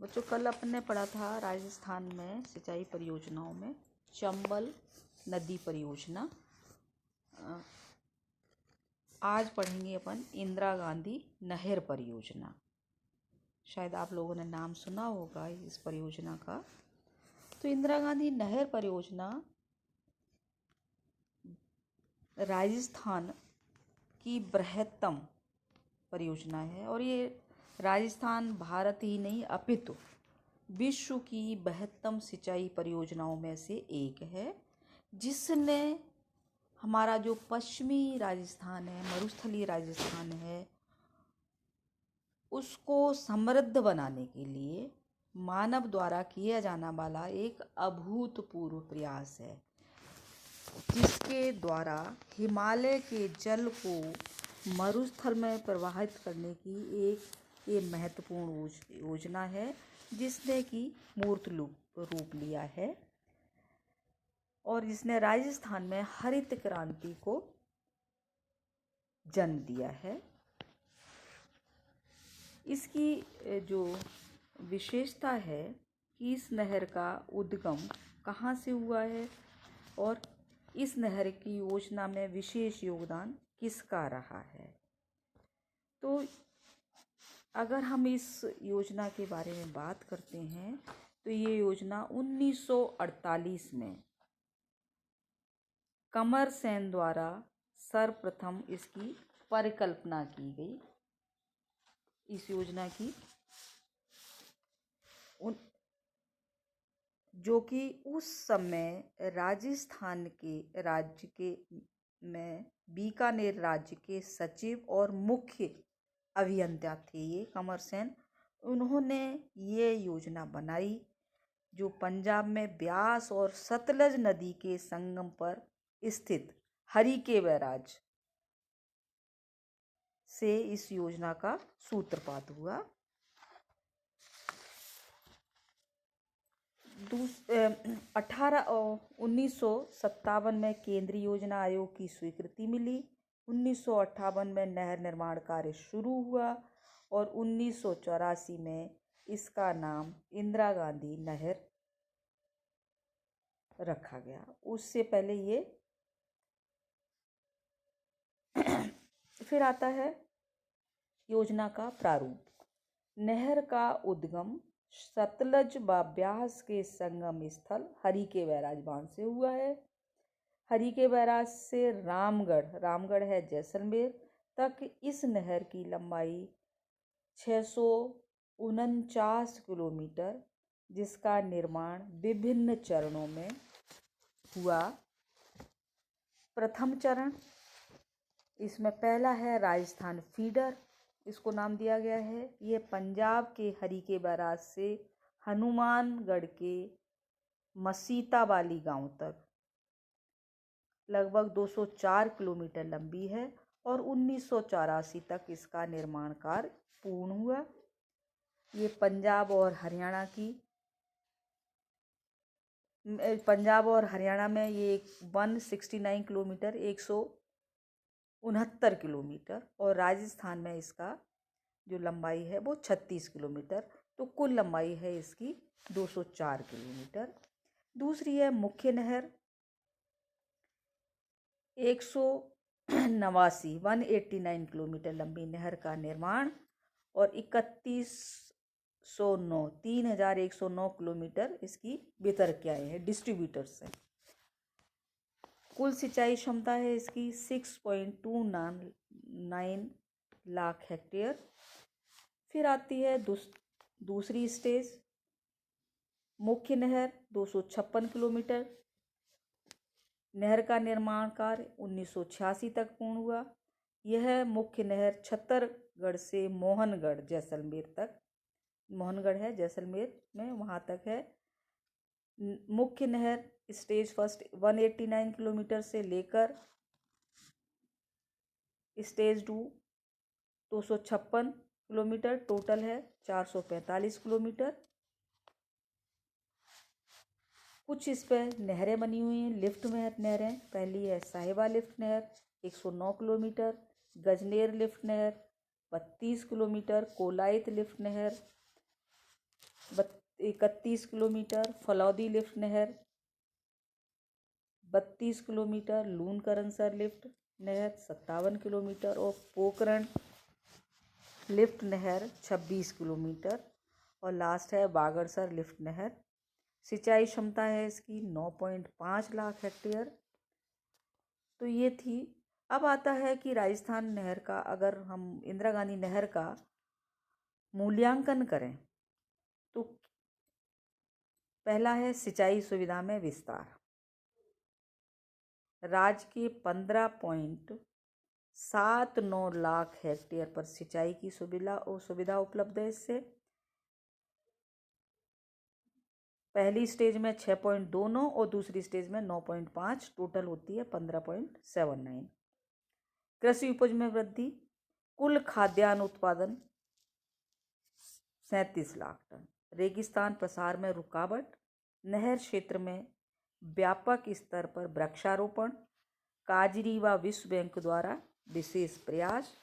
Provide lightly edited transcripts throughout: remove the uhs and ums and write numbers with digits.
बच्चों, कल अपन ने पढ़ा था राजस्थान में सिंचाई परियोजनाओं में चंबल नदी परियोजना। आज पढ़ेंगे अपन इंदिरा गांधी नहर परियोजना। शायद आप लोगों ने नाम सुना होगा इस परियोजना का। तो इंदिरा गांधी नहर परियोजना राजस्थान की बृहत्तम परियोजना है और ये राजस्थान भारत ही नहीं अपितु विश्व की बृहत्तम सिंचाई परियोजनाओं में से एक है, जिसने हमारा जो पश्चिमी राजस्थान है, मरुस्थलीय राजस्थान है, उसको समृद्ध बनाने के लिए मानव द्वारा किया जाना वाला एक अभूतपूर्व प्रयास है, जिसके द्वारा हिमालय के जल को मरुस्थल में प्रवाहित करने की ये महत्वपूर्ण योजना है, जिसने कि मूर्त रूप लिया है और जिसने राजस्थान में हरित क्रांति को जन्म दिया है। इसकी जो विशेषता है कि इस नहर का उद्गम कहाँ से हुआ है और इस नहर की योजना में विशेष योगदान किसका रहा है। तो अगर हम इस योजना के बारे में बात करते हैं तो ये योजना 1948 में कमर सेन द्वारा सर्वप्रथम इसकी परिकल्पना की गई। इस योजना की जो कि उस समय राजस्थान के राज्य में बीकानेर राज्य के सचिव और मुख्य अभियंता थे ये कमर सेन। उन्होंने ये योजना बनाई जो पंजाब में ब्यास और सतलज नदी के संगम पर स्थित हरिके बैराज से इस योजना का सूत्रपात हुआ। 1957 में केंद्रीय योजना आयोग की स्वीकृति मिली। 1958 में नहर निर्माण कार्य शुरू हुआ और 1984 में इसका नाम इंदिरा गांधी नहर रखा गया। उससे पहले ये फिर आता है योजना का प्रारूप। नहर का उद्गम सतलज व ब्यास के संगम स्थल हरिके बैराज बांध से हुआ है। हरिके बैराज से रामगढ़ है जैसलमेर तक इस नहर की लंबाई 649 किलोमीटर, जिसका निर्माण विभिन्न चरणों में हुआ। प्रथम चरण, इसमें पहला है राजस्थान फीडर, इसको नाम दिया गया है। ये पंजाब के हरिके बैराज से हनुमानगढ़ के मसीता वाली गांव तक लगभग 204 किलोमीटर लंबी है और 1984 तक इसका निर्माण कार्य पूर्ण हुआ। ये पंजाब और हरियाणा में ये 169 किलोमीटर 169 किलोमीटर और राजस्थान में इसका जो लंबाई है वो 36 किलोमीटर। तो कुल लंबाई है इसकी 204 किलोमीटर। दूसरी है मुख्य नहर 189 किलोमीटर लंबी नहर का निर्माण और 3109 किलोमीटर इसकी वितरक किए हैं डिस्ट्रीब्यूटर से। कुल सिंचाई क्षमता है इसकी 6.29 लाख हेक्टेयर। फिर आती है दूसरी स्टेज मुख्य नहर 256 किलोमीटर। नहर का निर्माण कार्य 1986 तक पूर्ण हुआ। यह मुख्य नहर छत्तरगढ़ से मोहनगढ़ जैसलमेर तक, मोहनगढ़ है जैसलमेर में, वहाँ तक है। मुख्य नहर स्टेज फर्स्ट 189 किलोमीटर से लेकर स्टेज 2 256 किलोमीटर, टोटल है 445 किलोमीटर। कुछ इस पर नहरें बनी हुई हैं, लिफ्ट नहरें। पहली है साहिबा लिफ्ट नहर 109 किलोमीटर, गजनेर लिफ्ट नहर 32 किलोमीटर, कोलायत लिफ्ट नहर 31 किलोमीटर, फलौदी लिफ्ट नहर 32 किलोमीटर, लून करनसर लिफ्ट नहर 57 किलोमीटर और पोखरण लिफ्ट नहर 26 किलोमीटर और लास्ट है बागड़सर लिफ्ट नहर। सिंचाई क्षमता है इसकी 9.5 लाख हेक्टेयर। तो ये थी। अब आता है कि राजस्थान नहर का, अगर हम इंदिरा गांधी नहर का मूल्यांकन करें तो पहला है सिंचाई सुविधा में विस्तार। राज्य के 15.79 लाख हेक्टेयर पर सिंचाई की सुविधा उपलब्ध है। इससे पहली स्टेज में 6.29 और दूसरी स्टेज में 9.5, टोटल होती है 15.79। कृषि उपज में वृद्धि, कुल खाद्यान्न उत्पादन 37 लाख टन। रेगिस्तान प्रसार में रुकावट, नहर क्षेत्र में व्यापक स्तर पर वृक्षारोपण, काजरी व विश्व बैंक द्वारा विशेष प्रयास।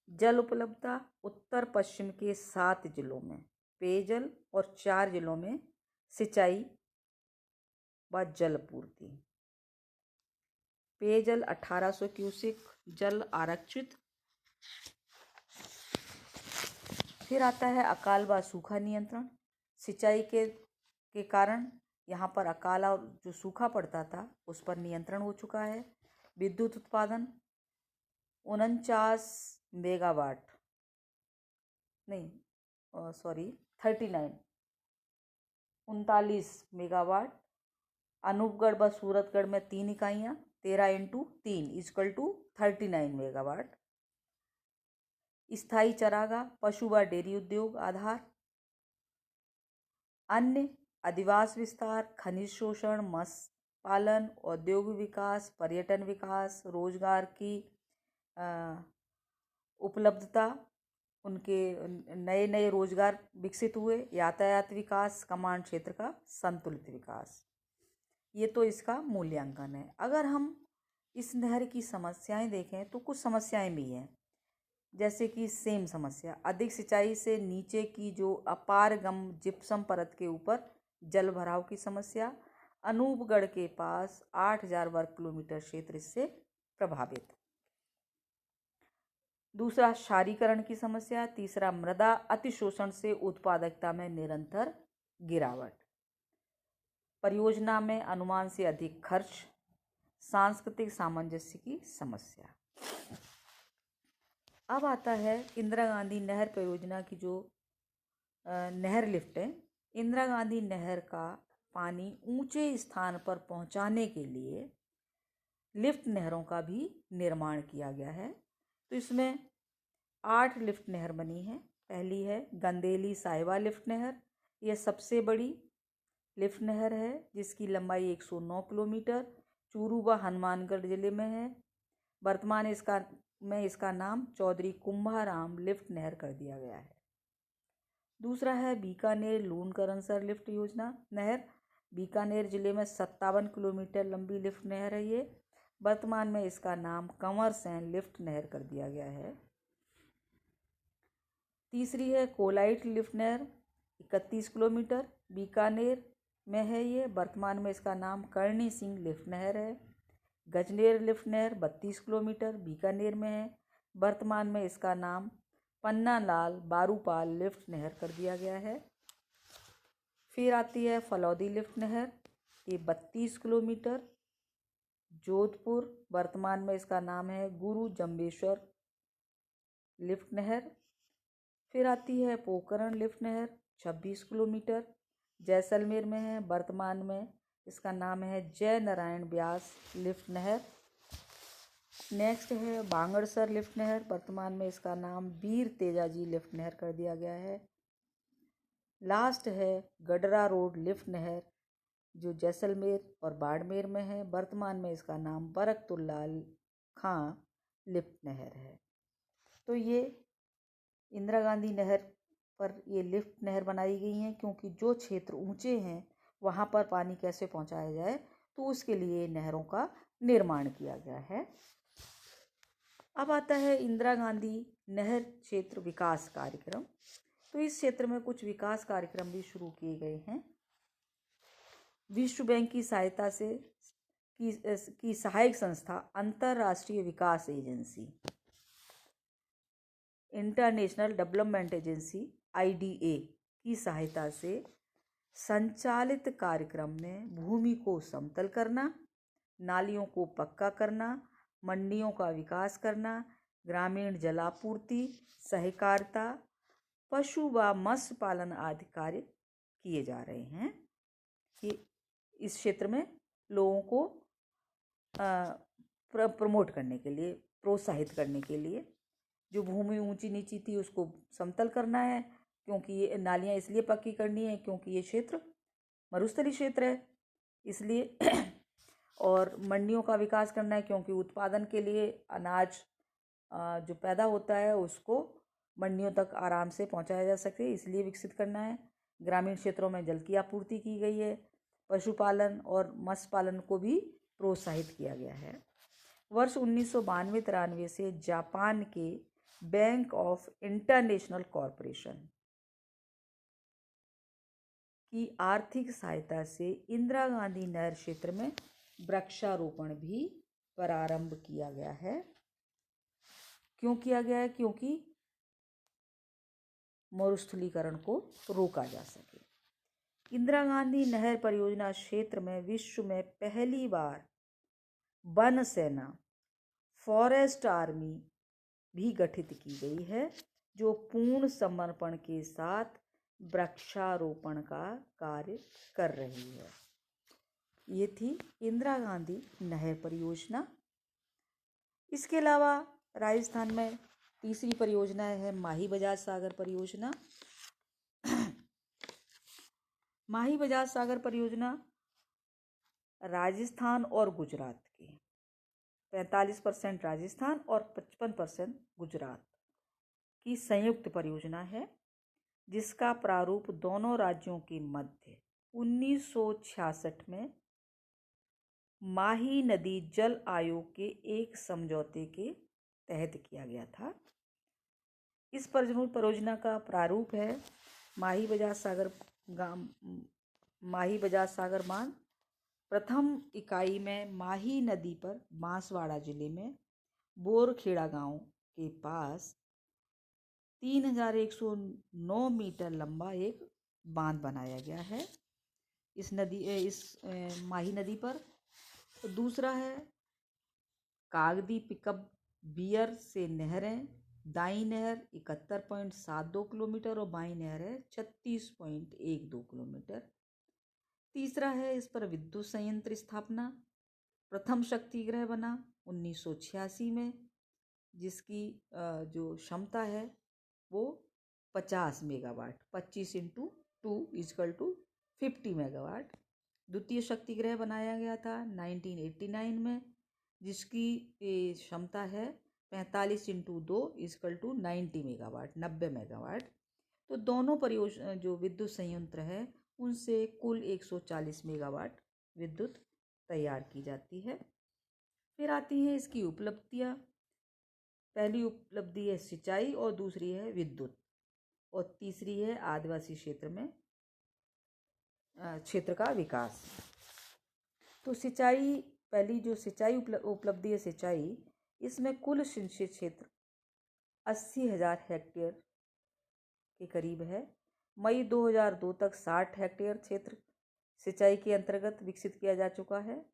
जल उपलब्धता, उत्तर पश्चिम के 7 जिलों में पेयजल और 4 जिलों में सिंचाई व जलपूर्ति। पेयजल 1800 क्यूसेक जल आरक्षित। फिर आता है अकाल व सूखा नियंत्रण। सिंचाई के कारण यहाँ पर अकाल और जो सूखा पड़ता था उस पर नियंत्रण हो चुका है। विद्युत उत्पादन 39 मेगावाट, नहीं 39 मेगावाट। अनूपगढ़ व सूरतगढ़ में 3 इकाइयाँ, 13 × 3 = 39 मेगावाट। स्थायी चरागाह, पशु व डेयरी उद्योग आधार। अन्य अधिवास विस्तार, खनिज शोषण, मत्स्य पालन, औद्योगिक विकास, पर्यटन विकास, रोजगार की उपलब्धता, उनके नए नए रोजगार विकसित हुए, यातायात विकास, कमांड क्षेत्र का संतुलित विकास। ये तो इसका मूल्यांकन है। अगर हम इस नहर की समस्याएं देखें तो कुछ समस्याएं भी हैं, जैसे कि सेम समस्या, अधिक सिंचाई से नीचे की जो अपारगम जिप्सम परत के ऊपर जल भराव की समस्या। अनूपगढ़ के पास 8000 वर्ग किलोमीटर क्षेत्र इससे प्रभावित। दूसरा, क्षारीकरण की समस्या। तीसरा, मृदा अतिशोषण से उत्पादकता में निरंतर गिरावट। परियोजना में अनुमान से अधिक खर्च। सांस्कृतिक सामंजस्य की समस्या। अब आता है इंदिरा गांधी नहर परियोजना की जो नहर लिफ्ट है। इंदिरा गांधी नहर का पानी ऊंचे स्थान पर पहुंचाने के लिए लिफ्ट नहरों का भी निर्माण किया गया है। तो इसमें 8 लिफ्ट नहर बनी है। पहली है गंदेली साहिबा लिफ्ट नहर। यह सबसे बड़ी लिफ्ट नहर है जिसकी लंबाई 109 किलोमीटर चूरू व हनुमानगढ़ जिले में है। वर्तमान इसका नाम चौधरी कुंभाराम लिफ्ट नहर कर दिया गया है। दूसरा है बीकानेर लून करनसर लिफ्ट योजना नहर। बीकानेर जिले में 57 किलोमीटर लंबी लिफ्ट नहर है ये। वर्तमान में इसका नाम कंवर सेन लिफ्ट नहर कर दिया गया है। तीसरी है कोलाइट लिफ्ट नहर 31 किलोमीटर बीकानेर में है ये। वर्तमान में इसका नाम करणी सिंह लिफ्ट नहर है। गजनेर लिफ्ट नहर 32 किलोमीटर बीकानेर में है। वर्तमान में इसका नाम पन्नालाल बारूपाल लिफ्ट नहर कर दिया गया है। फिर आती है फलौदी लिफ्ट नहर, ये 32 किलोमीटर जोधपुर। वर्तमान में इसका नाम है गुरु जम्बेश्वर लिफ्ट नहर। फिर आती है पोखरण लिफ्ट नहर 26 किलोमीटर जैसलमेर में है। वर्तमान में इसका नाम है जय नारायण व्यास लिफ्ट नहर। नेक्स्ट है बांगड़सर लिफ्ट नहर। वर्तमान में इसका नाम वीर तेजाजी लिफ्ट नहर कर दिया गया है। लास्ट है गडरा रोड लिफ्ट नहर जो जैसलमेर और बाड़मेर में है। वर्तमान में इसका नाम बरकतुल्लाह खां लिफ्ट नहर है। तो ये इंदिरा गांधी नहर पर ये लिफ्ट नहर बनाई गई हैं क्योंकि जो क्षेत्र ऊंचे हैं वहाँ पर पानी कैसे पहुँचाया जाए तो उसके लिए नहरों का निर्माण किया गया है। अब आता है इंदिरा गांधी नहर क्षेत्र विकास कार्यक्रम। तो इस क्षेत्र में कुछ विकास कार्यक्रम भी शुरू किए गए हैं। विश्व बैंक की सहायता से की सहायक संस्था अंतर्राष्ट्रीय विकास agency, international development agency IDA की सहायता से संचालित कार्यक्रम में भूमि को समतल करना, नालियों को पक्का करना, मंडियों का विकास करना, ग्रामीण जलापूर्ति, सहकारिता, पशु व मत्स्य पालन आदि कार्य किए जा रहे हैं। कि इस क्षेत्र में लोगों को प्रमोट करने के लिए, प्रोत्साहित करने के लिए, जो भूमि ऊंची नीची थी उसको समतल करना है, क्योंकि ये नालियाँ इसलिए पक्की करनी है क्योंकि ये क्षेत्र मरुस्थलीय क्षेत्र है इसलिए और मंडियों का विकास करना है क्योंकि उत्पादन के लिए अनाज जो पैदा होता है उसको मंडियों तक आराम से पहुंचाया जा सके, इसलिए विकसित करना है। ग्रामीण क्षेत्रों में जल की आपूर्ति की गई है। पशुपालन और मत्स्य पालन को भी प्रोत्साहित किया गया है। वर्ष 1992-93 से जापान के बैंक ऑफ इंटरनेशनल कॉरपोरेशन की आर्थिक सहायता से इंदिरा गांधी नहर क्षेत्र में वृक्षारोपण भी प्रारंभ किया गया है। क्यों किया गया है? क्योंकि मरुस्थलीकरण को रोका जा सके। इंदिरा गांधी नहर परियोजना क्षेत्र में विश्व में पहली बार वन सेना, फॉरेस्ट आर्मी भी गठित की गई है, जो पूर्ण समर्पण के साथ वृक्षारोपण का कार्य कर रही है। ये थी इंदिरा गांधी नहर परियोजना। इसके अलावा राजस्थान में तीसरी परियोजना है माही बजाज सागर परियोजना। माही बजाज सागर परियोजना राजस्थान और गुजरात के 45% राजस्थान और 55% गुजरात की संयुक्त परियोजना है, जिसका प्रारूप दोनों राज्यों के मध्य 1966 में माही नदी जल आयोग के एक समझौते के तहत किया गया था। इस परियोजना का प्रारूप है माही बजाज सागर बांध। प्रथम इकाई में माही नदी पर बांसवाड़ा जिले में बोरखेड़ा गांव के पास 3109 मीटर लंबा एक बांध बनाया गया है इस माही नदी पर। दूसरा है कागदी पिकअप बियर से नहरें। दाई नहर 71.72 किलोमीटर और बाई नहर है 36.12 किलोमीटर। तीसरा है इस पर विद्युत संयंत्र स्थापना। प्रथम शक्ति गृह बना 1986 में, जिसकी जो क्षमता है वो 50 मेगावाट, 25 × 2 = 50 मेगावाट। द्वितीय शक्ति गृह बनाया गया था 1989 में, जिसकी क्षमता है 45 × 2 = 90 मेगावाट, 90 मेगावाट। तो दोनों परियोजना जो विद्युत संयंत्र है उनसे कुल 140 मेगावाट विद्युत तैयार की जाती है। फिर आती हैं इसकी उपलब्धियाँ। पहली उपलब्धि है सिंचाई और दूसरी है विद्युत और तीसरी है आदिवासी क्षेत्र का विकास। तो सिंचाई, पहली जो सिंचाई उपलब्धि है सिंचाई, इसमें कुल सिंचित क्षेत्र 80,000 हेक्टेयर के करीब है। मई 2002 तक 60 हेक्टेयर क्षेत्र सिंचाई के अंतर्गत विकसित किया जा चुका है।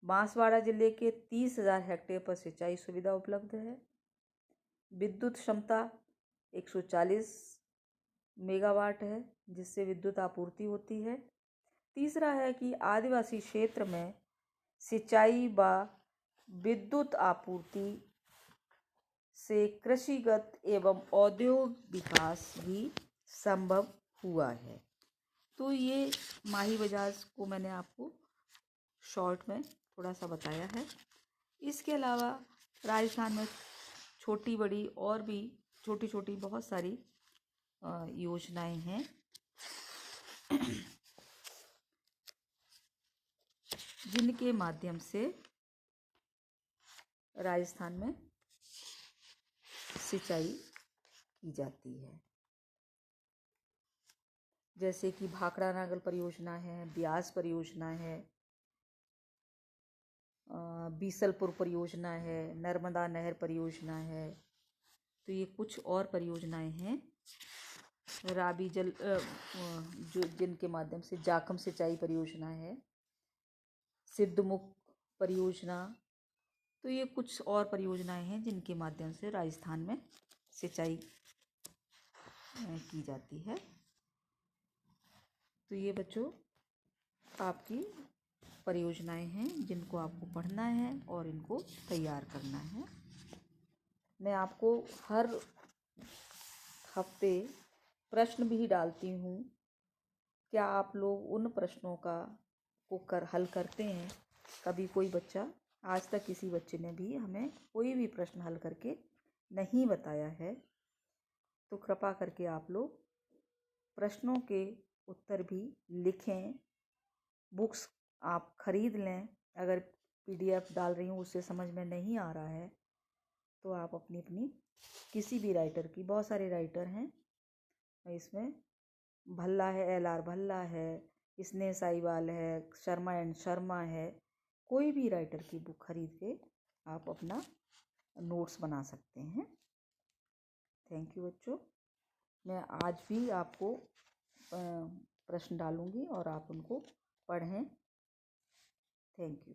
बांसवाड़ा जिले के 30,000 हेक्टेयर पर सिंचाई सुविधा उपलब्ध है। विद्युत क्षमता 140 मेगावाट है, जिससे विद्युत आपूर्ति होती है। तीसरा है कि आदिवासी क्षेत्र में सिंचाई व विद्युत आपूर्ति से कृषिगत एवं औद्योगिक विकास भी संभव हुआ है। तो ये माही बजाज को मैंने आपको शॉर्ट में थोड़ा सा बताया है। इसके अलावा राजस्थान में छोटी बड़ी और भी छोटी छोटी बहुत सारी योजनाएं हैं जिनके माध्यम से राजस्थान में सिंचाई की जाती है। जैसे कि भाखड़ा नागल परियोजना है, ब्यास परियोजना है, बीसलपुर परियोजना है, नर्मदा नहर परियोजना है। तो ये कुछ और परियोजनाएं हैं। राबी जल जो जिनके माध्यम से जाखम सिंचाई परियोजना है, सिद्धमुख परियोजना। तो ये कुछ और परियोजनाएं हैं जिनके माध्यम से राजस्थान में सिंचाई की जाती है। तो ये बच्चों आपकी परियोजनाएं हैं जिनको आपको पढ़ना है और इनको तैयार करना है। मैं आपको हर हफ्ते प्रश्न भी डालती हूँ। क्या आप लोग उन प्रश्नों को हल करते हैं? कभी कोई बच्चा, आज तक किसी बच्चे ने भी हमें कोई भी प्रश्न हल करके नहीं बताया है। तो कृपा करके आप लोग प्रश्नों के उत्तर भी लिखें। बुक्स आप खरीद लें। अगर PDF डाल रही हूँ उससे समझ में नहीं आ रहा है तो आप अपनी अपनी किसी भी राइटर की, बहुत सारे राइटर हैं इसमें, भल्ला है, LR भल्ला है, स्नेह साहिवाल है, शर्मा एंड शर्मा है, कोई भी राइटर की बुक खरीद के आप अपना नोट्स बना सकते हैं। थैंक यू बच्चों। मैं आज भी आपको प्रश्न डालूंगी और आप उनको पढ़ें। Thank you.